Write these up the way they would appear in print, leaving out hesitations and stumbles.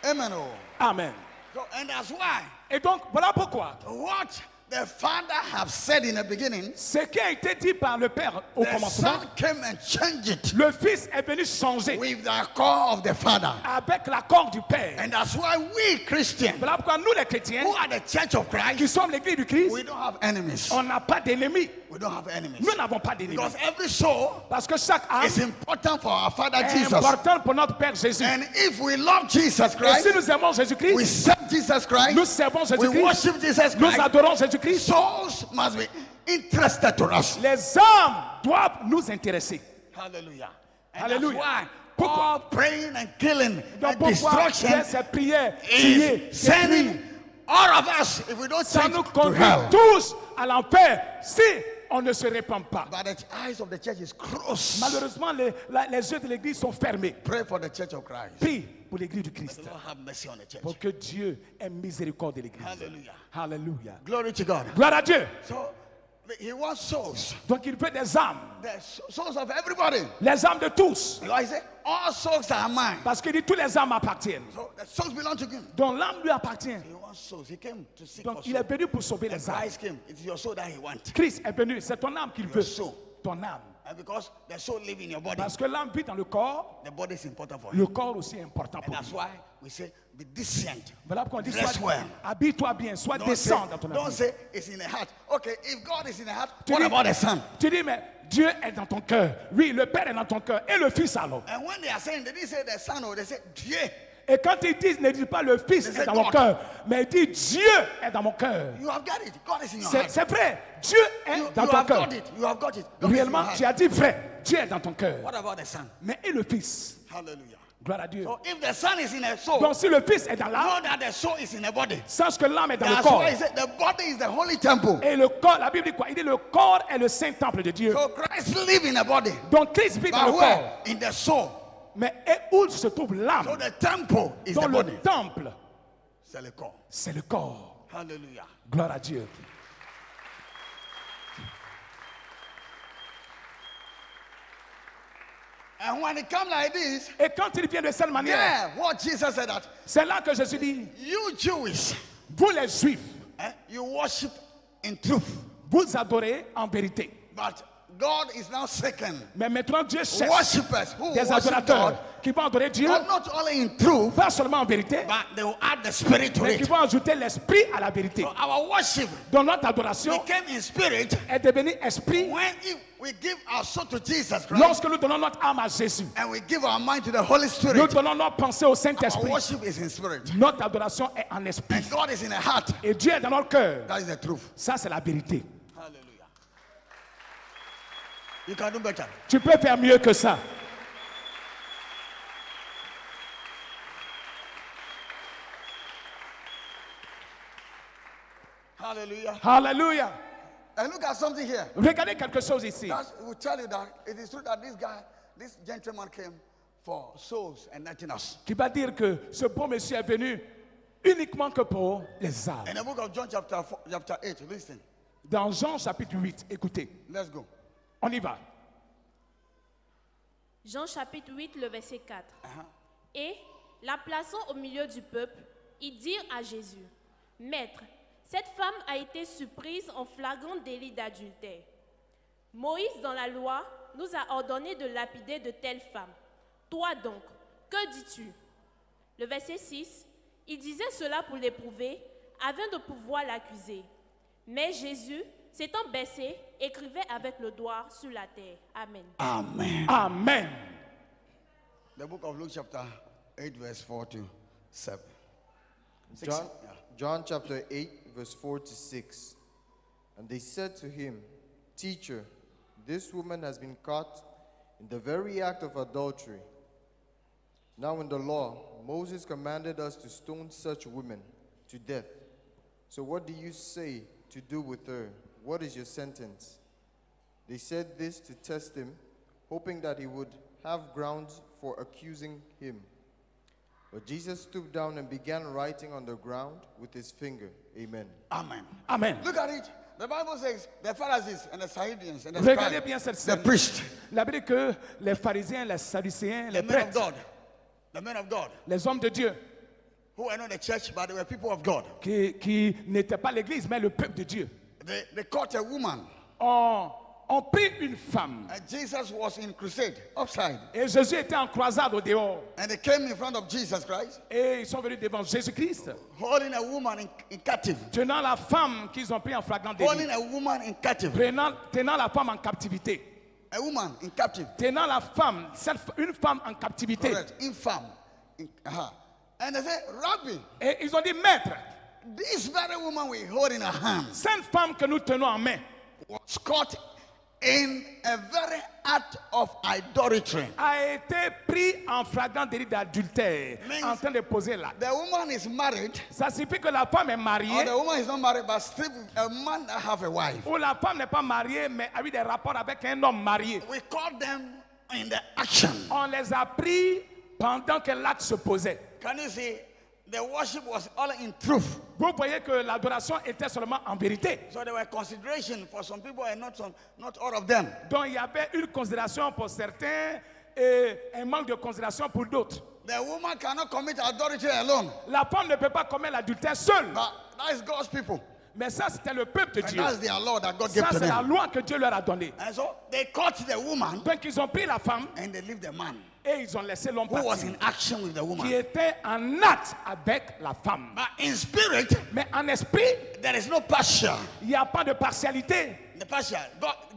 Amen. Oh. Amen. So, and that's why Et donc, voilà pourquoi what the Father have said in the beginning, ce qui a été dit par le Père au the commencement, Son came and changed it le Fils est venu changer with the accord of the Father. avec l'accord du Père. And that's why we Christians, Voilà pourquoi nous les chrétiens, who are the church of qui Christ, sommes l'église du Christ, we don't have enemies. on n'a pas d'ennemis. We don't have enemies. Nous n'avons pas d'ennemis. Because every soul Parce que chaque âme is important for our Father est Jesus. importante pour notre Père Jésus. And if we love Jesus Et si Christ, nous aimons we Jésus-Christ, serve Jesus Christ, nous servons we Jésus-Christ, worship Jesus nous Christ, adorons Jésus-Christ, souls must be interested to us. les âmes doivent nous intéresser. Hallelujah. And Hallelujah. that's why Pourquoi? all praying and killing Donc and pourquoi destruction ces prières, prier, is sending all of us, if we don't ça change, nous to conduit hell. tous à l'enfer si on ne se répand pas. But the eyes of the church is closed. Malheureusement, les yeux de l'église sont fermés. Pray for the church of Christ. Prie pour l'église du Christ. The Lord have mercy on the church. Pour que Dieu ait miséricorde de l'église. Hallelujah. Alléluia. Glory to God. Gloire à Dieu. So he wants souls. Donc il veut des âmes. The souls of everybody. Les âmes de tous. Because he said, all souls are mine. Parce qu'il dit tous les âmes appartiennent. So the souls belong to him. Donc l'âme lui appartient. He wants souls. He came to seek for Donc il souls. est venu pour sauver les âmes. Christ came. It's your soul that he wants. Christ est venu. C'est ton âme qu'il veut. soul. Ton âme. And because the soul lives in your body, Parce que l'âme vit dans le corps. the body is important for him. Le corps aussi est important And pour that's lui. why we say, be decent. Voilà pourquoi on dit Dress sois, well. habille-toi bien, sois Don't say, décent dans ton don't habit. say it's in the heart. Okay, if God is in the heart, Tu what dis- about the son? Tu dis, mais Dieu est dans ton cœur. Oui, le Père est dans ton cœur. Et le Fils alors. And when they are saying, they didn't say the son, or they say Dieu. Et quand ils disent, ne dis pas le Fils They est say dans mon God. cœur, mais ils disent Dieu est dans mon cœur. You have got it. God is in your C'est heart. c'est vrai, Dieu est You, dans you ton have cœur. got it. You have got it. God is in your Réellement, heart. tu as dit vrai, Dieu est dans ton cœur. What about the son? Mais et le Fils? Hallelujah. Gloire à Dieu. So if the son is in a soul, Donc si le Fils est dans l'âme, know that the soul is in the body. sache que l'âme est dans le That's corps. why he said the body is the holy temple. Et le corps, la Bible dit quoi? Il dit le corps est le saint temple de Dieu. So Christ lives in the body. Donc Christ vit dans But le where? corps. In the soul. Mais et où se trouve l'âme? So the temple is the Dans le body. temple, C'est le corps. c'est le corps. Hallelujah. Gloire à Dieu. And when it comes like this, Et quand il vient de cette manière, yeah, what Jesus said that c'est là que Jésus dit, you Jewish, vous les Juifs, you worship in truth, vous adorez en vérité. but God is now seeking Mais maintenant Dieu cherche worshippers who des worship adorateurs God, qui vont adorer Dieu, but not only in truth, pas seulement en vérité, but they will add the spirit to mais qui it. vont ajouter l'esprit à la vérité. So our worship Donc notre adoration became in spirit est devenue esprit when we give our soul to Jesus Christ lorsque nous donnons notre âme à Jésus. and we give our mind to the Holy Nous Spirit. donnons notre pensée au Our Saint-Esprit. worship is in spirit. Notre adoration est en esprit. And God is in the heart. Et Dieu est dans notre cœur. That is the truth. Ça, c'est la vérité. Hallelujah. You can do better. Tu peux faire mieux que ça. Hallelujah. Alléluia. And look at something here. Regardez quelque chose ici. That will tell you that it is true that this gentleman came for souls and nothing else. Qui va dire que ce bon monsieur est venu uniquement que pour les âmes. In the book of John chapter 8, listen. Dans Jean chapitre 8, écoutez, Let's go. on y va. Jean chapitre 8, le verset 4. Et, la plaçant au milieu du peuple, ils dirent à Jésus, « Maître, cette femme a été surprise en flagrant délit d'adultère. Moïse, dans la loi, nous a ordonné de lapider de telles femmes. Toi donc, que dis-tu » Le verset 6, il disait cela pour l'éprouver, afin de pouvoir l'accuser. Mais Jésus, s'étant baissé, écrivait avec le doigt sur la terre. Amen. Amen. Amen. The book of Luke chapter 8 verse 4 to 7. John chapter 8, verse 4 to 6. And they said to him, Teacher, this woman has been caught in the very act of adultery. Now in the law, Moses commanded us to stone such women to death. So what do you say to do with her? What is your sentence? They said this to test him, hoping that he would have grounds for accusing him. But Jesus stooped down and began writing on the ground with his finger. Amen. Amen. Amen. Look at it. The Bible says the Pharisees and the Saducees and the Regardez bien scribes, cette the scène. priests, La Bible dit que les pharisiens, les sadducéens, les the men of prêtres, God, the men of God, les hommes de Dieu, who were not the church, but they were people of God. qui n'étaient pas l'église, mais le peuple de Dieu, They caught a woman. ont pris une femme. And Jesus was in crusade, upside. Et Jésus était en croisade au dehors. And they came in front of Jesus Christ, Et ils sont venus devant Jésus-Christ, holding a woman in captive. tenant la femme qu'ils ont pris en flagrant Holding délit. a woman in captive. Tenant la femme en captivité. A woman in captive. Tenant la femme, une femme en captivité. Correct. Infirm. And they said, Rabbi, Et ils ont dit, maître, this very woman we hold in our hands cette femme que nous tenons en main was caught in a very act of idolatry. a été pris en flagrant délit d'adultère, Means- en train de poser là. The woman is married, Ça signifie que la femme est or mariée, the woman is not married, but still a man that have a wife. ou la femme n'est pas mariée, mais a eu des rapports avec un homme marié. We caught them in the action. On les a pris pendant que l'acte se posait. Can you see? The worship was all in truth. Vous voyez que l'adoration était seulement en vérité. So there were consideration for some people and not all of them. Donc il y avait une considération pour certains et un manque de considération pour d'autres. The woman cannot commit adultery alone. La femme ne peut pas commettre l'adultère seule. But that is God's people. Mais ça, c'était le peuple de And Dieu. that's their law that God gave Ça, to c'est la them. loi que Dieu leur a donnée. And so they caught the woman Donc ils ont pris la femme and they leave the man et ils ont laissé l'homme who was partir, in action with the qui woman. était en acte avec la femme. But in spirit, Mais en esprit, there is no partial. il n'y a pas de partialité. The partial.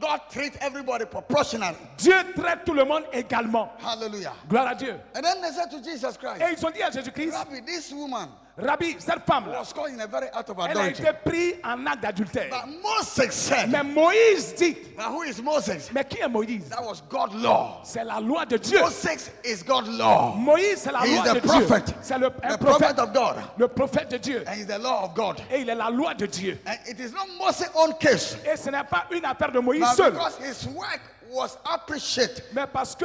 God treats everybody proportionally. Dieu traite tout le monde également. Hallelujah. Gloire à Dieu. And then they said to Jesus Et Christ, ils ont dit à Jésus-Christ, Rabbi, this woman Rabbi, cette femme-là, was caught in a very act of elle a adultery. été prise en acte d'adultère. But Moses said, Mais Moïse dit, now who is Moses? mais qui est Moïse? That was God's law. C'est la loi de Dieu. Moses is God's law. Moïse, c'est la He is loi the de prophet. Dieu. C'est un The prophète, prophet of God. le prophète de Dieu. And he's the law of God. Et il est la loi de Dieu. And it is not Moses' own case. Et ce n'est pas une affaire de Moïse But seul. because his work was appreciated, Mais parce que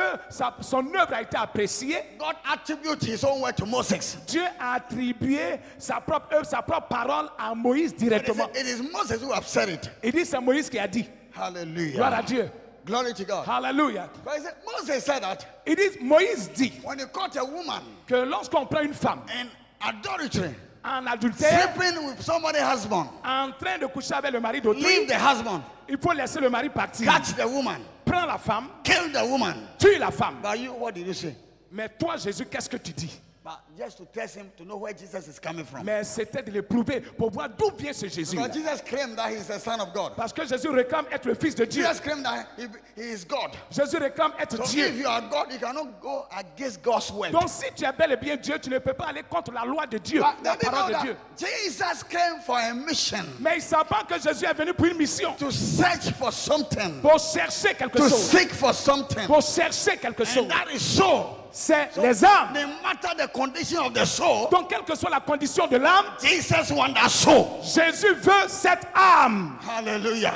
son œuvre a été appréciée, God attributes his own word to Moses. Dieu a attribué sa propre œuvre, sa propre parole à Moïse And he directement. said, it is Moses who have said it. Il dit c'est Moïse qui a dit. Hallelujah. Gloire à Dieu. Glory to God. Alléluia. But he said, Moses said that Il dit, Moïse dit when you caught a woman que lorsqu'on prend une femme in adultery, en adultère, sleeping with somebody's husband, en train de coucher avec le mari d'autrui, leave the husband, il faut laisser le mari partir. catch the woman, Prends la femme, kill the woman. tue la femme. But you, what did you say? Mais toi, Jésus, qu'est-ce que tu dis? But just to test him to know where Jesus is coming from. Mais c'était de l'éprouver pour voir d'où vient ce Jésus. Because Jesus claimed that he is the Son of God. Parce que Jésus réclame être le Fils de Dieu. Jesus claimed that he is God. Jésus réclame être So Dieu. if you are God, you cannot go against God's word. Donc si tu es bel et bien Dieu, tu ne peux pas aller contre la loi de Dieu, But they la didn't know parole de that Dieu. Jesus came for a mission Mais ils ne savent pas que Jésus est venu pour une mission, to search for something, pour chercher quelque to chose. seek for something. Pour chercher quelque chose. And that is so. C'est So les âmes. no matter the condition of the soul, Donc quelle que soit la condition de l'âme, Jesus wants that soul. Jésus veut cette âme. Hallelujah.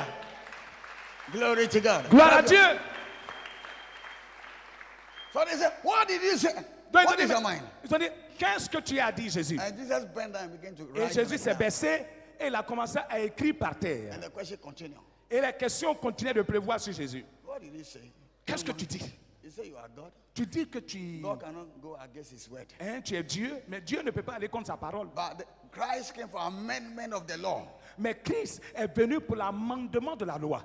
Glory to God. Gloire à Dieu. So they said, what did you say? Donc, What is your mind? ils ont dit, qu'est-ce que tu as dit, Jésus? And Jesus bent down and began to Et write. Jésus it s'est down. baissé et il a commencé à écrire par terre. And the question continued. Et les questions continuaient de pleuvoir sur Jésus. What did he say? Qu'est-ce que tu dis? He said, you are God. Tu dis que tu, God cannot go against his word. tu es Dieu, mais Dieu ne peut pas aller contre sa parole. But Christ came for amendment of the law. Mais Christ est venu pour l'amendement de la loi.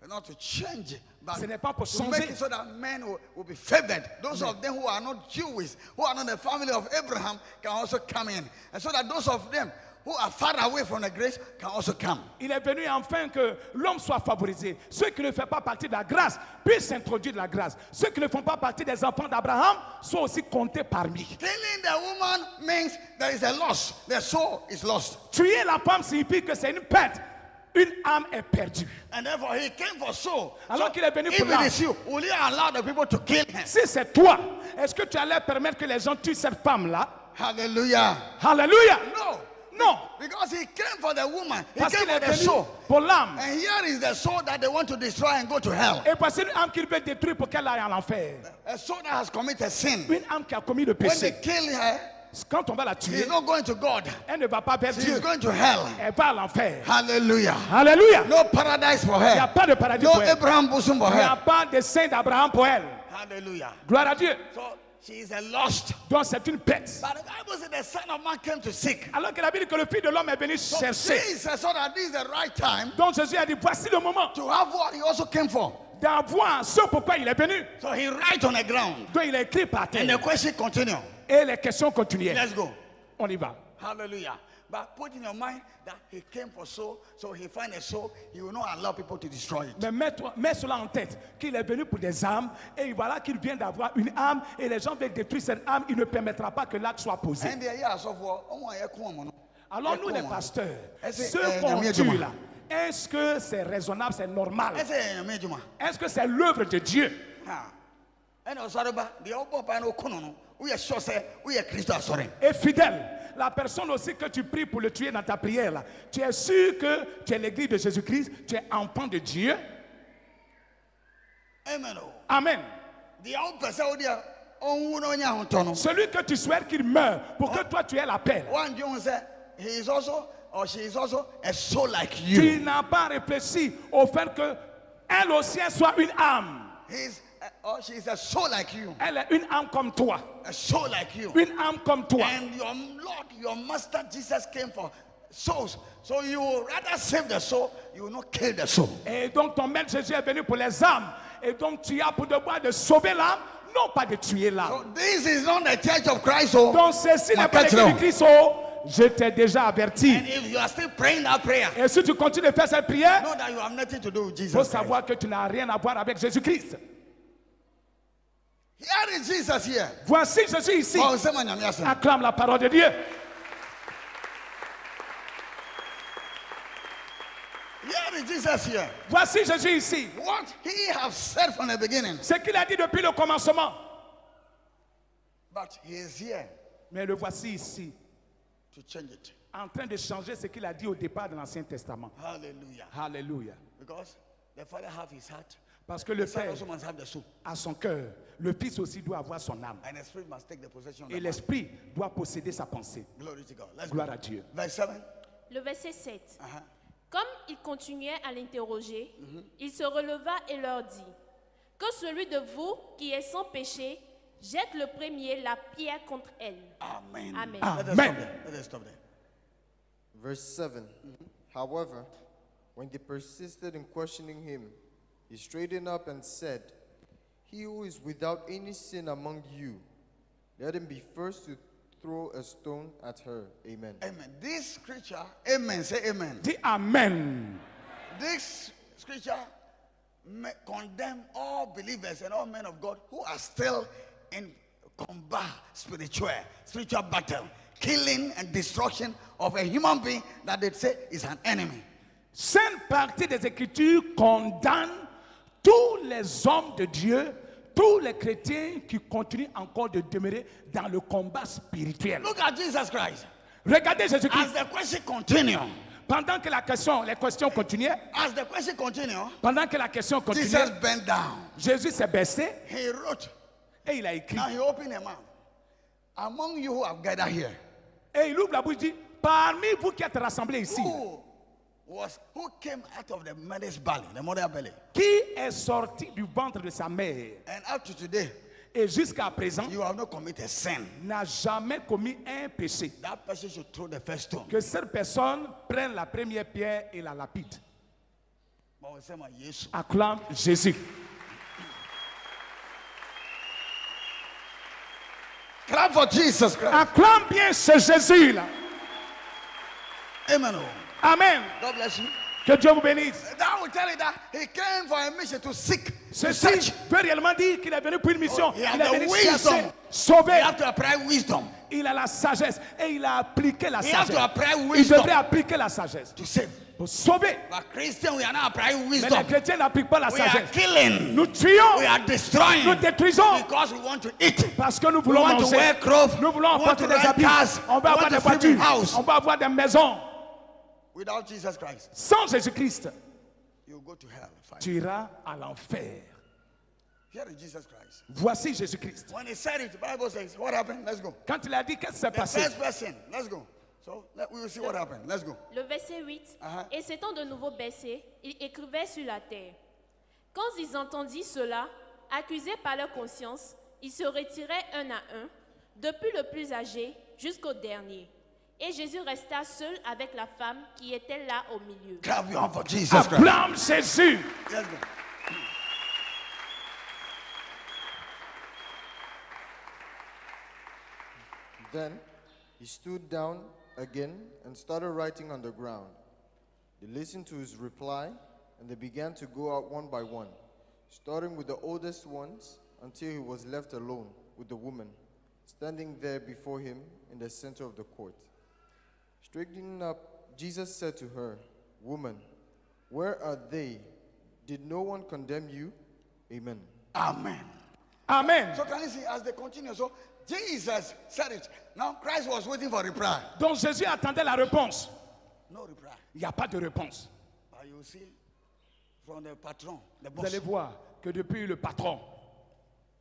Not to change it, but Ce n'est pas pour to make changer. it so that men will be favored. Those of them who are not Jewish, who are not the family of Abraham, can also come in. And so that those of them who are far away from the grace can also come. Il est venu enfin que l'homme soit favorisé. Ceux qui ne font pas partie de la grâce puissent s'introduire de la grâce. Ceux qui ne font pas partie des enfants d'Abraham soient aussi comptés parmi. Killing the woman means there is a loss. The soul is lost. Tuer la femme signifie que c'est une perte. Une âme est perdue. And therefore he came for soul. Alors qu'il est venu if pour it l'âme. is you, will you allow the people to kill him? Si c'est toi, est-ce que tu allais permettre que les gens tuent cette femme-là? Hallelujah. Alléluia. No. Non. Because he came for the woman. He Parce came qu'il for est the venu soul. pour l'âme. And here is the soul that they want to destroy and go to hell. Et voici une âme qu'il veut détruire pour qu'elle aille en enfer. A soul that has committed sin. Une âme qui a commis le When they péché. kill her, Quand on va la she tuer, is not going to God. elle ne va pas vers She Dieu. is going to hell. Elle va à l'enfer. Hallelujah. Alléluia. No paradise for Il n'y a her. pas de paradis No pour elle. Abraham bosom for Il n'y a her. pas de saint d'Abraham pour elle. Hallelujah. Gloire à Dieu. So she is a lost. Donc c'est une perte. But the Bible said the Son of Man came to seek. Alors que la Bible dit que le Fils de l'homme est venu So chercher. Jesus saw that this is the right time Donc Jésus a dit, voici le moment to have what he also came for. d'avoir ce pourquoi il est venu. So he write on the ground. Donc il a écrit par And the terre. question continue. Et les questions continuaient. Let's go. On y va. Hallelujah. But put in your mind that he came for soul, so he find a soul, he will not allow people to destroy it. Mais mets cela en tête, qu'il est venu pour des âmes, et voilà qu'il vient d'avoir une âme, et les gens veulent détruire cette âme, il ne permettra pas que l'acte soit posé. And the years of war, Alors nous les pasteurs, Est-ce- ce qu'on Nyame tue Adwuma. là, est-ce que c'est raisonnable, c'est normal? I say, Majuma. Est-ce que c'est l'œuvre de Dieu? And also, the old pano kono, we are sure say we are Christ sorry. Et fidèle, la personne aussi que tu pries pour le tuer dans ta prière là, tu es sûr que tu es l'église de Jésus-Christ, tu es enfant de Dieu? Amen. Amen. The old person on tono. Celui que tu souhaites qu'il meure pour que toi tu aies la paix. One John said he is also or she is also a soul like Tu you. n'as pas réfléchi au fait que elle aussi elle soit une âme. He's or she is a soul like you. Elle est une âme comme toi. A soul like you. Une âme comme toi. And your Lord, your Master Jesus came for souls. So you will rather save the soul, you will not kill the soul. Et donc ton maître Jésus est venu pour les âmes. Et donc tu as pour devoir de sauver l'âme, non pas de tuer l'âme. So this is not the church of Christ. Oh. Donc ceci n'est pas l'église de Christ. Oh, je t'ai déjà averti. And if you are still praying that prayer, Et si tu continues de faire cette prière, know that you have nothing to do with il Jesus faut Christ. savoir que tu n'as rien à voir avec Jésus-Christ. Here is Jesus here. Voici Jésus ici. Oh, say my name, yes, sir. Acclame la parole de Dieu. Here is Jesus here. Voici Jésus ici. What he have said from the beginning. Ce qu'il a dit depuis le commencement. But he is here Mais le voici ici, to change it. en train de changer ce qu'il a dit au départ de l'Ancien Testament. Hallelujah. Alléluia. Because the Father have his heart. Parce que le The Son Père also must have the soul. a son cœur. Le Fils aussi doit avoir son âme. And the Spirit must take the possession of Et the mind. l'Esprit doit posséder sa pensée. Glory to God. Let's Gloire go. à Dieu. Verse 7. Le verset 7. Uh-huh. Comme il continuait à l'interroger, il se releva et leur dit, que celui de vous qui est sans péché jette le premier la pierre contre elle. Amen. Amen. Let us Amen. stop there. Let us stop there. Verse 7. However, when they persisted in questioning him, he straightened up and said, "He who is without any sin among you, let him be first to throw a stone at her." Amen. Amen. This scripture, amen. Say amen. Dis Amen. This scripture condemn all believers and all men of God who are still in combat, spiritual battle, killing and destruction of a human being that they say is an enemy. Cette partie des Écritures condamne tous les hommes de Dieu, tous les chrétiens qui continuent encore de demeurer dans le combat spirituel. Look at Jesus Christ. Regardez As Jésus-Christ. the question continue, Pendant que les questions continuaient, as the question continue, pendant que la question continuait, Jesus bent down. Jésus s'est baissé He wrote. et il a écrit. Now he opened his mouth. Among you who have gathered here, Et il ouvre la bouche et dit, parmi vous qui êtes rassemblés ici, who came out of the mother's belly, the mother belly, qui est sorti du ventre de sa mère and up to today, et jusqu'à présent you have not committed sin. n'a jamais commis un péché. That person should throw the first stone. Que cette personne prenne la première pierre et la lapide. But we say, "My Jesus." Acclame Jésus. Clap for Jesus Christ. Acclame bien ce Jésus-là. Amen. Amen. God bless you. Que Dieu vous bénisse. That will tell you that he came for a mission to seek, to Ceci search. veut réellement dire qu'il est venu pour une mission. he has Il est the venu wisdom. chercher, sauver. You have to apply wisdom Il a la sagesse et il a appliqué la He have to sagesse. apply Il wisdom. devrait appliquer la sagesse to save. pour sauver. But Christians, we are not applying Mais les wisdom. chrétiens n'appliquent pas la We are sagesse. killing. Nous tuons, We are destroying. nous détruisons Because we want to eat. parce que nous We voulons want to manger. wear clothes. Nous voulons We want apporter to des rent habits. cars. On va We avoir want des to sleep in voitures. house. On va avoir des maisons. Without Jesus Christ, Sans Jésus-Christ, you go to hell. Fine. tu iras à l'enfer. Here is Jesus Christ. Voici Jésus-Christ. When he said it, the Bible says, what happened? Let's go. Quand il a dit qu'est-ce qui s'est The passé, first person. Let's go. So we will see what happened. Let's go. Le verset 8. Et s'étant de nouveau baissés, ils écrivaient sur la terre. Quand ils entendirent cela, accusés par leur conscience, Ils se retiraient un à un, depuis le plus âgé jusqu'au dernier. Et Jésus resta seul avec la femme qui était là au milieu. Clap your hand for Jesus Christ. Acclame Jésus. Let's go. Then he stood down again and started writing on the ground. They listened to his reply, and they began to go out one by one, starting with the oldest ones until he was left alone with the woman, standing there before him in the center of the court. Straightening up, Jesus said to her, "Woman, where are they? Did no one condemn you?" Amen. Amen. Amen. So can you see as they continue? So Jesus said it. Now Christ was waiting for reply. Donc Jésus attendait la réponse. No reply. Il n'y a pas de réponse. But you see from the patron, the Vous boss, allez voir que depuis le patron,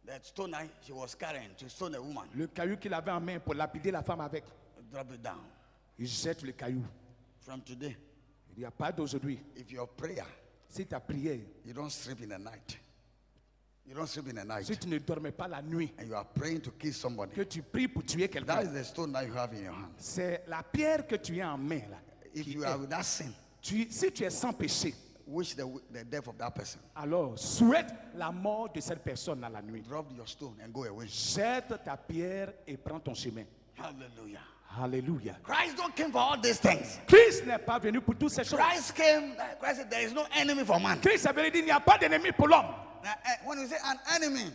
that stone she was carrying to stone a woman, le caillou qu'il avait en main pour lapider la femme avec, drop it down. il jette le caillou. From today, Il n'y a pas d'aujourd'hui. if your prayer, Si ta prière, you don't sleep in the night. You don't sleep in the night. si tu ne dormais pas la nuit, And you are praying to kill somebody. que tu pries pour tuer That quelqu'un, is the stone that you have in your hand. c'est la pierre que tu as en main là. If qui you est- are with that sin, si tu es sans péché, wish the death of that person. alors souhaite la mort de cette personne dans la nuit. Drop your stone and go away. Jette ta pierre et prends ton chemin. Hallelujah. Alléluia. Christ don't came for all these things. Christ n'est pas venu pour toutes ces choses. Christ came, Christ said there is no enemy for man. Christ est venu dire il n'y a pas d'ennemi pour l'homme. Now, when you say an enemy,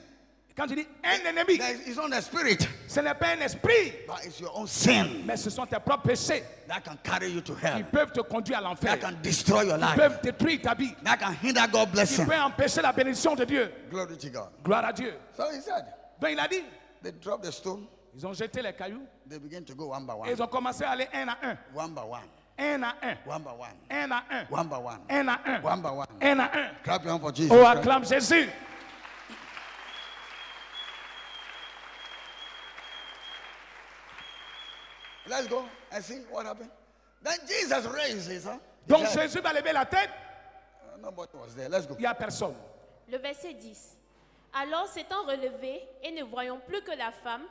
Quand je dis un ennemi, it's not a spirit, ce n'est pas un esprit, but it's your own sin mais ce sont tes propres péchés. that can carry you to Ils hell, peuvent te conduire à l'enfer. that can destroy your Ils life, peuvent détruire ta vie. that can hinder God's Ils blessing. peuvent empêcher la bénédiction de Dieu. Glory to God. Gloire à Dieu. So he said, Donc il a dit, they dropped the stone, ils ont jeté les cailloux they began to go one by et one, ils ont commencé à aller un à un. one by one, Un à un. one by one, Un à un. one by one, Un à un. one by one. Un à un. Clap your hand for Jesus. Oh, Christ. acclame Jésus. Let's go and see what happened. Then Jesus raised his hand. He Donc said, Jésus va lever la tête, nobody was there. Let's go. il n'y a personne. Le verset 10. Alors s'étant relevé et ne voyant plus que la femme,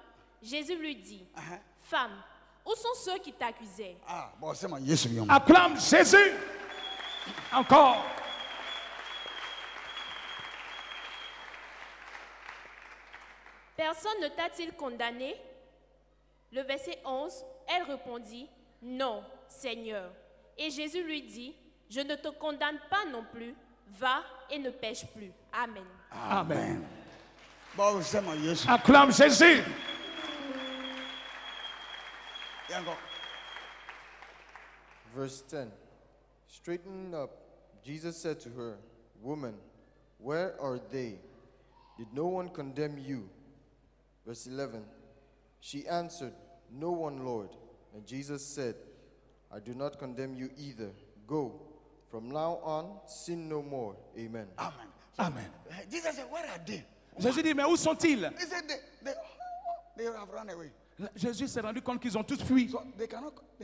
Jésus lui dit, Uh-huh. Femme, où sont ceux qui t'accusaient? Ah, bon, c'est moi, yes, we are. Acclame Jésus. Encore. Personne ne t'a-t-il condamné? Le verset 11, elle répondit, Non, Seigneur. Et Jésus lui dit, Je ne te condamne pas non plus, va et ne pêche plus. Amen. Amen. Bon, c'est moi, yes. Acclame Jésus. Yeah, go. Verse 10. Straightening up, Jesus said to her, "Woman, where are they? Did no one condemn you?" Verse 11. She answered, "No one, Lord." And Jesus said, "I do not condemn you either. Go. From now on, sin no more." Amen. Amen. Amen. Jesus said, where are they? Jésus dit, mais où sont-ils? He said, they have run away. Jésus s'est rendu compte qu'ils ont tous fui. So they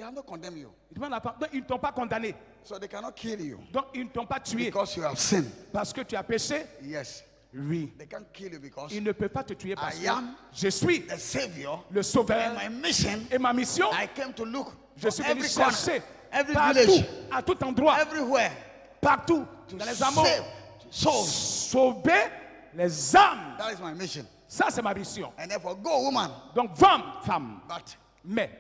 have not condemned you. Il demande à la femme, donc ils ne t'ont pas condamné. So they cannot kill you. Donc ils ne t'ont pas tué Because you have sinned. parce que tu as péché. Yes. Oui. They can't kill you because Ils ne peuvent pas te tuer parce I que am je suis the Savior. le sauveur. And my mission, Et ma mission, I came to look je for suis venu every chercher corner, every partout, village, à tout endroit, everywhere partout, to dans les amours, save souls. sauver les âmes. That is my mission. Ça, c'est ma mission. And therefore, go, woman. Donc, femme. But Mais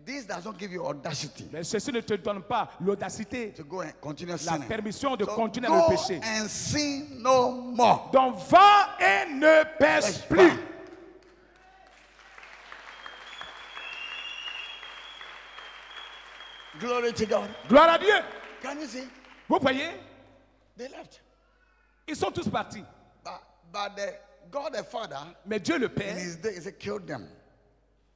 this does not give you audacity ceci ne te donne pas l'audacité, to go and continue la sinning. permission de So continuer go le péché. and sin no more. Donc, va et ne pêche Pêche plus. pas. Glory to God. Gloire à Dieu. Can you see? Vous voyez, They left. ils sont tous partis. But God the Father, Mais Dieu le in Père, his day, he said, kill them.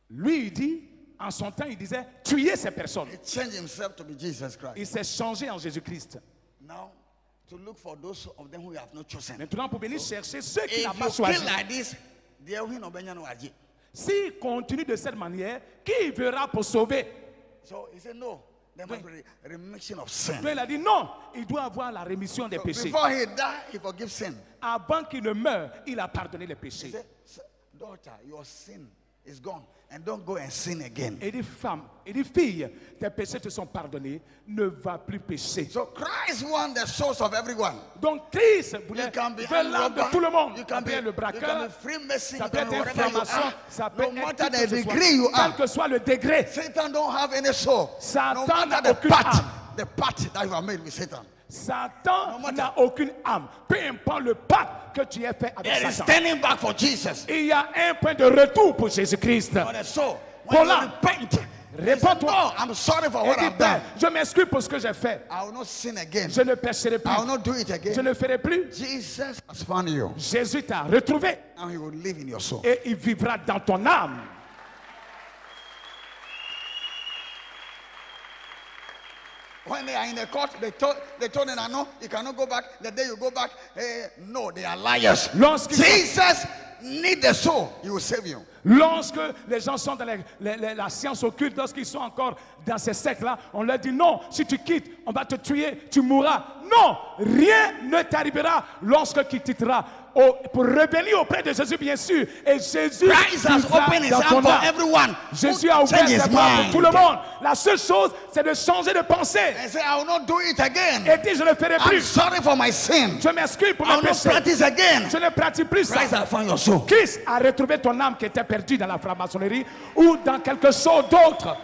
lui, il dit, en son temps, il disait, tuez ces personnes. He changed himself to be Jesus Christ. Il s'est changé en Jésus-Christ. Now, to look for those of them who have not chosen. Maintenant, pour venir chercher ceux qui If n'ont you pas choisi. kill like this, they will not be no aji. S'il continue de cette manière, qui verra pour sauver? So he said, no, there must be remission of sin. Donc, il a dit non, il doit avoir la rémission des So péchés. before he died, he forgives sin. Avant qu'il ne meure, il a pardonné les He péchés. said, daughter, your sin is gone. And don't go and sin again. Et dit, femme, et dit, fille, tes péchés te sont pardonnés, ne va plus pécher. So Christ wants the souls of everyone. Donc Christ You voulait can be faire l'âme de tout le monde. you Ça can peut be, être le you can braqueur, be Freemason, ça you peut can être be un whatever you franc-maçon, are. ça peut No être matter qui the que ce soit. degree you are. Quel que soit le degré, Satan don't have any soul. Satan No n'a matter the aucune pact, âme. the pact that you have made with Satan. Satan matter. n'a aucune âme. Peu importe le pacte que tu aies fait avec There is Satan. standing back for Jesus. Il y a un point de retour pour Jésus-Christ. On the soul. When you Voilà. repent, you say, Réponds-toi. no, I'm sorry for Et what dis, I've Père, done. je m'excuse pour ce que j'ai fait. I will not sin again. Je ne pécherai plus. I will not do it Je again. ne ferai plus. Jesus has found you. Jésus t'a retrouvé Now he will live in your soul. et il vivra dans ton âme. When they are in the court, they told them, no, you cannot go back. The day you go back, no, they are liars. Lorsqu'ils Jesus need the soul. He will save you. Lorsque les gens sont dans la science occulte, lorsqu'ils sont encore dans ces sectes-là, on leur dit non, si tu quittes, on va te tuer, tu mourras. Non, rien ne t'arrivera lorsque tu quitteras. Pour revenir auprès de Jésus, bien sûr. Et Jésus Christ has vivra opened his dans hand ton for âme. everyone. Jésus who a ouvert change ses his bras pour mind. tout le monde. La seule chose, c'est de changer de pensée. And say, I will not do it again. Et dit, je ne le ferai I'm plus. sorry for my sin. Je m'excuse pour I mes will not péchés. practice again. Je ne pratique plus ça. Christ has found your soul. Christ a retrouvé ton âme qui était perdue dans la franc-maçonnerie ou dans quelque chose d'autre.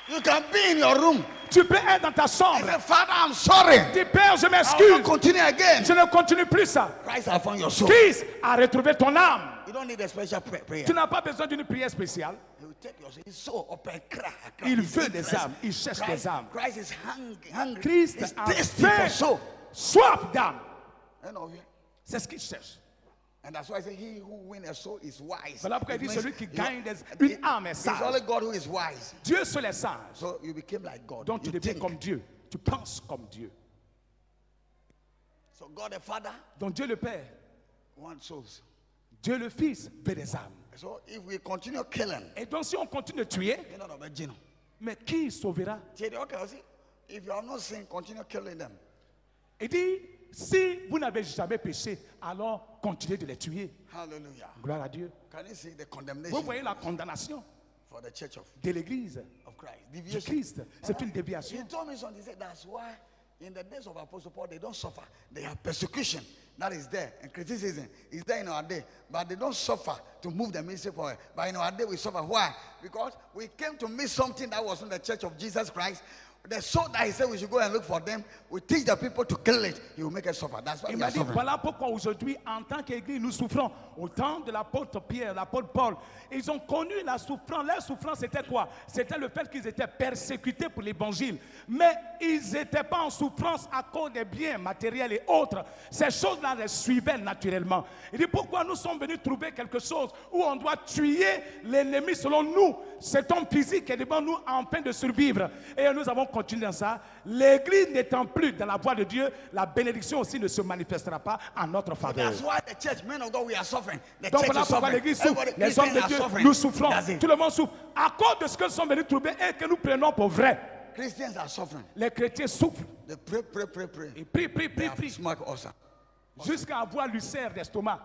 You can be in your room. Tu peux être dans ta And chambre. say, Father, I'm sorry. Dis, Père, je I will not m'excuse. continue again. Je ne continue plus ça. Christ has found your soul. Christ a retrouvé ton âme. You don't need a special prayer. Tu n'as pas besoin d'une prière spéciale. He will take your soul up and cry. Il He's veut des interested. âmes. Il cherche Christ, des âmes. Christ is hungry. Christ He's a thirsty for faim, soul. soif d'âme. You know, C'est ce qu'il cherche. and that's why I say he who wins a soul is wise. Voilà pourquoi il It dit means celui qui you- gagne une it- âme est It's sage. only God who is wise. Dieu seul est sage. So you became like God. Donc tu You deviens think. comme Dieu. Tu penses comme Dieu. So God the Father Donc Dieu le Père, wants souls. Dieu le Fils veut des âmes. So if we continue killing, Et donc si on continue de tuer, you know, but you know, mais qui sauvera? okay, see, if you have not sinned, continue killing them. Il dit, si vous n'avez jamais péché, alors continuez de les tuer. Hallelujah. Gloire à Dieu. Can you see the Vous condemnation voyez la condamnation for the church de l'Église, of Christ? du Deviation. Christ. C'est une He déviation. told me something. He said that's why in the days of Apostle Paul they don't suffer. They have persecution that is there, and criticism is there in our day, but they don't suffer to move the ministry forward. But in our day we suffer. Why? Because we came to miss something that was in the church of Jesus Christ. The soul that he said we should go and look for them, we teach the people to kill it. He will make us suffer. That's why Il we m'a are dit, suffering. voilà pourquoi aujourd'hui, en tant qu'Église, nous souffrons. Au temps de l'apôtre Pierre, l'apôtre Paul, ils ont connu la souffrance. Leur souffrance, c'était quoi? C'était le fait qu'ils étaient persécutés pour l'Évangile. Mais ils n'étaient pas en souffrance à cause des biens matériels et autres. Ces choses-là les suivaient naturellement. Il dit, pourquoi nous sommes venus trouver quelque chose où on doit tuer l'ennemi selon nous? Cet homme physique est devant nous en train de survivre. Et nous avons continué dans ça. L'Église n'étant plus dans la voie de Dieu, la bénédiction aussi ne se manifestera pas en notre faveur. That's why the church, men of God, we are suffering. The Donc church voilà is pourquoi suffering. l'Église souffre. Everybody, Les hommes Christians de are Dieu, suffering. nous souffrons. That's it. Tout le monde souffre. À cause de ce que nous sommes venus trouver et que nous prenons pour vrai. Christians are suffering. Les chrétiens souffrent. They pray, pray, pray, pray. Ils prient, prient, They prient, have prient. stomach ulcer. Jusqu'à avoir l'ulcère d'estomac.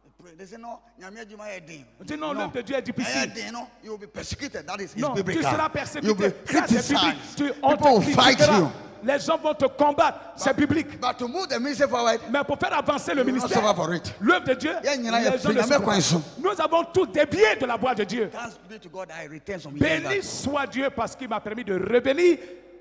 They pray. They say no. Nyame adwuma yɛ den. On dit non, l'œuvre de Dieu est difficile. Ɛyɛ den, no. You will be persecuted. That is Non, tu biblical. seras You will be persécuté. Ça, c'est biblique. criticized. On People will te fight critiquera. you. Les gens vont te combattre. C'est biblique. But to move the ministry forward, Mais pour faire avancer le will not ministère, suffer for it. l'œuvre de Dieu, Yeah, les you know, gens ne Nyame kwan souffrent so. pas. Nous avons tous dévié de la voie de Dieu. thanks be to God, I return some years Béni back. soit Dieu parce qu'il m'a permis de revenir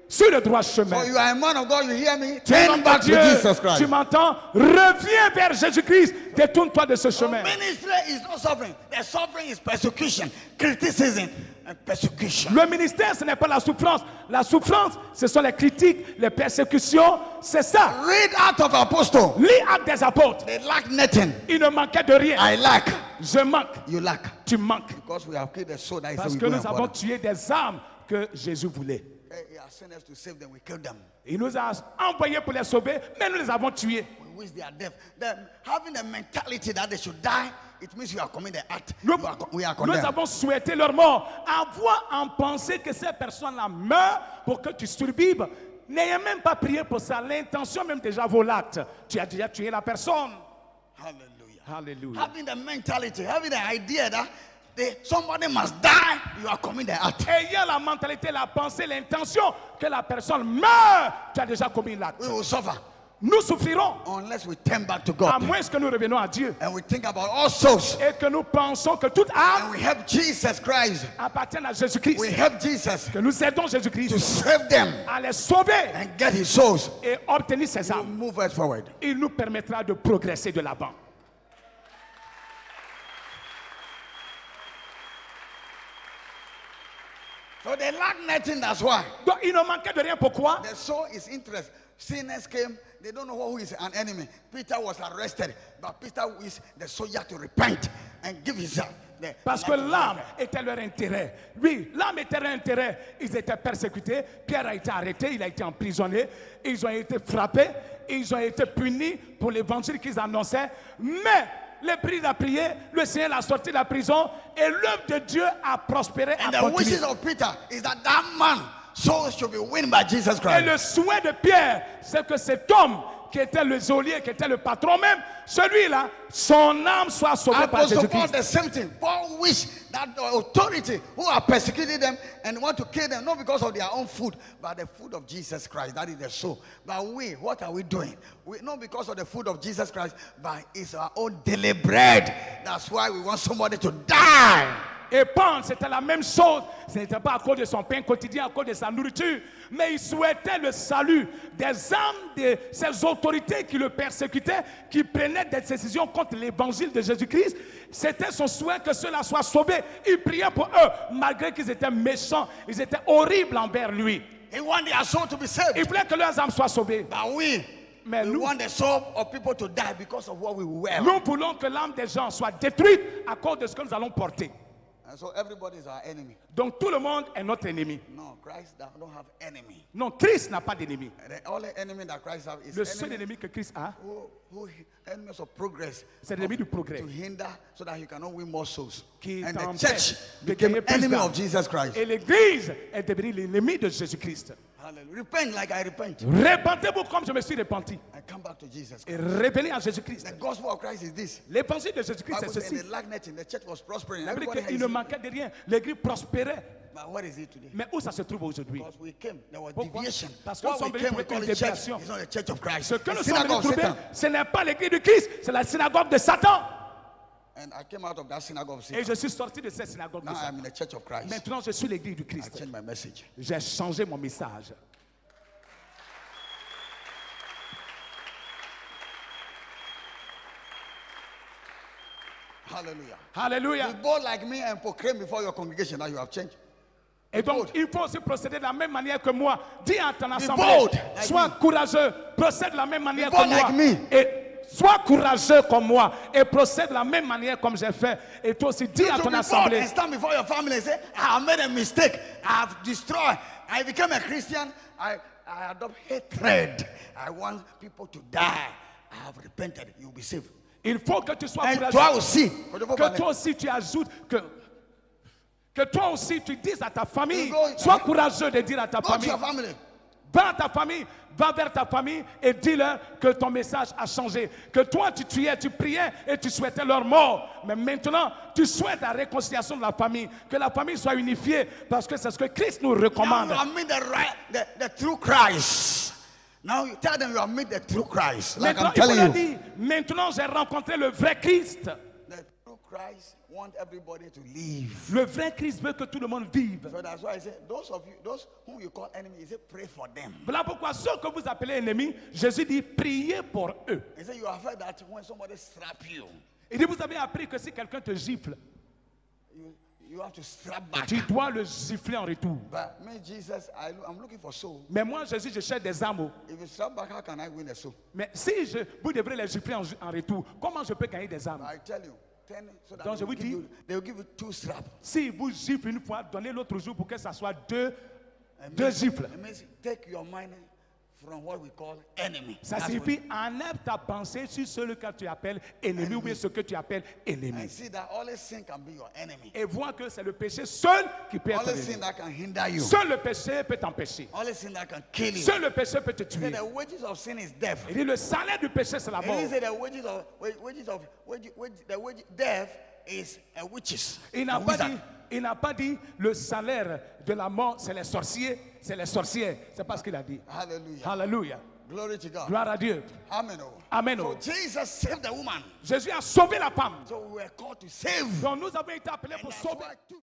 sur le droit chemin. So you are a man of God. You hear me? Tu es un Turn homme back de to Dieu, Jesus Christ. tu m'entends? Reviens vers Jésus-Christ. Détourne-toi de ce So chemin. ministry is not suffering. The suffering is persecution, criticism, and persecution. Le ministère, ce n'est pas la souffrance. La souffrance, ce sont les critiques, les persécutions. C'est ça. Read out of Apostle. Lis Actes des apôtres. They lack nothing. Il ne manquait de rien. I lack. Je manque. You lack. Tu manques. Because we have killed the soul that is Parce we que go nous and avons follow. tué des âmes que Jésus voulait. He has sent us to save them. We killed them. Il nous a envoyés pour les sauver, mais nous les avons tués. We wish they are dead. Them having a mentality that they should die, it means you are committing the act. Nous, We are nous condemned. avons souhaité leur mort. Avoir en pensée que ces personnes-là meurent pour que tu survives. N'ayez même pas prié pour ça. L'intention même déjà vaut l'acte. Tu as déjà tué la personne. Hallelujah. Hallelujah. Having the mentality, having the idea that somebody must die, you are committing the act. Ayant la mentalité, la pensée, l'intention que la personne meurt, tu as déjà commis l'acte. We will suffer Nous souffrirons unless we turn back to à God moins que nous revenons à Dieu and we think about all souls et que nous pensons que toute âme and we help Jesus Christ. appartient à Jésus-Christ. We help Jesus Que nous aidons to Jésus-Christ save them à les sauver and get his souls. et obtenir ses To âmes. move us forward. Il nous permettra de progresser de l'avant. So they lack nothing, that's why. Donc il ne manquait de rien. Pourquoi? The soul is interest. Sinners came, they don't know who is an enemy. Peter was arrested, but Peter wished the soldier to repent and give his life. Parce que l'âme était leur intérêt. Oui, l'âme était leur intérêt. Ils étaient persécutés. Pierre a été arrêté, il a été emprisonné. Ils ont été frappés. Ils ont été punis pour l'évangile qu'ils annonçaient. Mais le prix a prié, le Seigneur l'a sorti de la prison et l'œuvre de Dieu a prospéré. And a the continué. wishes of Peter is that that man soul should be won by Jesus Et Christ. le souhait de Pierre, c'est que cet homme qui était le geôlier, qui était le patron même, celui-là, son âme soit sauvée par Apostle Paul, Jésus-Christ. the same thing. Paul wished that the authority who are persecuting them and want to kill them, not because of their own food, but the food of Jesus Christ. That is the soul. But we, what are we doing? We, not because of the food of Jesus Christ, but it's our own daily bread. That's why we want somebody to die. Et Paul, c'était la même chose. Ce n'était pas à cause de son pain quotidien, à cause de sa nourriture, mais il souhaitait le salut des âmes de ces autorités qui le persécutaient, qui prenaient des décisions contre l'évangile de Jésus-Christ. C'était son souhait que ceux-là soient sauvés. Il priait pour eux, malgré qu'ils étaient méchants, ils étaient horribles envers lui. He wanted their soul to be saved. Il voulait que leurs âmes soient sauvées. But we Mais nous, want the soul of people to die because of what we wear. nous voulons que l'âme des gens soit détruite à cause de ce que nous allons porter. And so everybody is our enemy. Donc tout le monde est notre ennemi. No, Christ don't have enemy. Non, Christ n'a pas d'ennemi. The only enemy that Christ has is Le seul enemy ennemi que Christ a, who enemies of progress. c'est l'ennemi du progrès. To hinder so that he cannot win more souls. Qui And the t'empêche church de became gagner plus enemy d'âmes. of Jesus Christ. Et l'Église est devenue l'ennemi de Jésus-Christ. Hallelujah. Repent like I repent. Repentez-vous comme je me suis repenti. And come back to Jesus Et Christ. revenez à Jésus-Christ. The gospel of Christ is this. L'évangile de Jésus-Christ, c'est Bible says ceci. in the lack nothing, the church was prospering. La Bible Everybody dit qu'il has ne it. manquait de rien. L'Église prospérait. But where is it today? Mais où ça se trouve aujourd'hui? Because we came, there was Pourquoi? deviation. Parce que What nous sommes we venus came, we trouver call une it church. déviation. It's not the church of Christ. Ce que The nous sommes synagogue venus of trouver, Satan. ce n'est pas l'Église du Christ, c'est la synagogue de Satan. And I came out of that synagogue of Et Satan. je suis sorti de cette synagogue de Now I Satan. am in the church of Christ. Maintenant, je suis l'Église du I Christ. changed my message. J'ai changé mon message. Hallelujah. Alléluia. Be bold like me and proclaim before your congregation that you have changed. Et donc, bold. il faut aussi procéder de la même manière que moi. Dis à ton assemblée, bold like sois me. courageux, procède de la même manière bold que moi. like me. Et sois courageux comme moi et procède de la même manière comme j'ai fait. Et toi aussi, dis You à to ton be bold assemblée, and stand before your family and say, I have made a mistake. I have destroyed. I became a Christian. I adopt hatred. I want people to die. I have repented. You will be saved. il faut que tu sois And courageux. toi aussi. Que toi aussi tu ajoutes que toi aussi tu dises à ta famille, You go- sois courageux de dire à ta Go to famille, your family. va à ta famille, va vers ta famille et dis-leur que ton message a changé. Que toi tu tuais, tu priais et tu souhaitais leur mort. Mais maintenant, tu souhaites la réconciliation de la famille. Que la famille soit unifiée parce que c'est ce que Christ nous Now recommande. you have met the true Christ. Now you tell them you have met the true Christ. Like Maintenant, I'm il faut telling leur you. dire, maintenant j'ai rencontré le vrai Christ. The true Christ want everybody to live. Le vrai Christ veut que tout le monde vive. So that's why I say, those of you, those whom you call enemy, he said, pray for them. Voilà pourquoi ceux que vous appelez ennemis, Jésus dit, priez pour eux. He said, you have heard that when somebody slap you, Il dit, vous avez appris que si quelqu'un te gifle, you have to slap back. tu dois le gifler en retour. But me, Jesus, I'm looking for soul. Mais moi, Jésus, je cherche des âmes. If you slap back, how can I win a soul? Mais si vous devrez les gifler en retour, comment je peux gagner des âmes? I tell you, 10 so that Donc, je vous dis- they will give you 2 slaps. Si vous giflez une fois, donnez l'autre jour pour que ça soit deux gifles. It means take your mind from what we call enemy. Ça That's signifie enlève ta pensée sur ce que tu appelles ennemi ou bien ce que tu appelles And ennemi. see that only sin can be your enemy. Et vois que c'est le péché seul qui peut être Only ennemi. sin that can hinder you. Seul le péché peut t'empêcher. Only sin that can kill you. Seul le péché peut te He said tuer. the wages of sin is death. Il dit le salaire du péché c'est la And mort. he said death is witches. Il n'a and pas wizards. dit, il n'a pas dit le salaire de la mort c'est les sorciers, c'est les sorcières. C'est pas ce qu'il a dit. Hallelujah. Alléluia. Glory to God. Gloire à Dieu. Amen. Oh. Amen. So Oh. Jesus saved the woman. Jésus a sauvé la femme. So we were called to save. Donc nous avons été appelés And pour that's sauver. why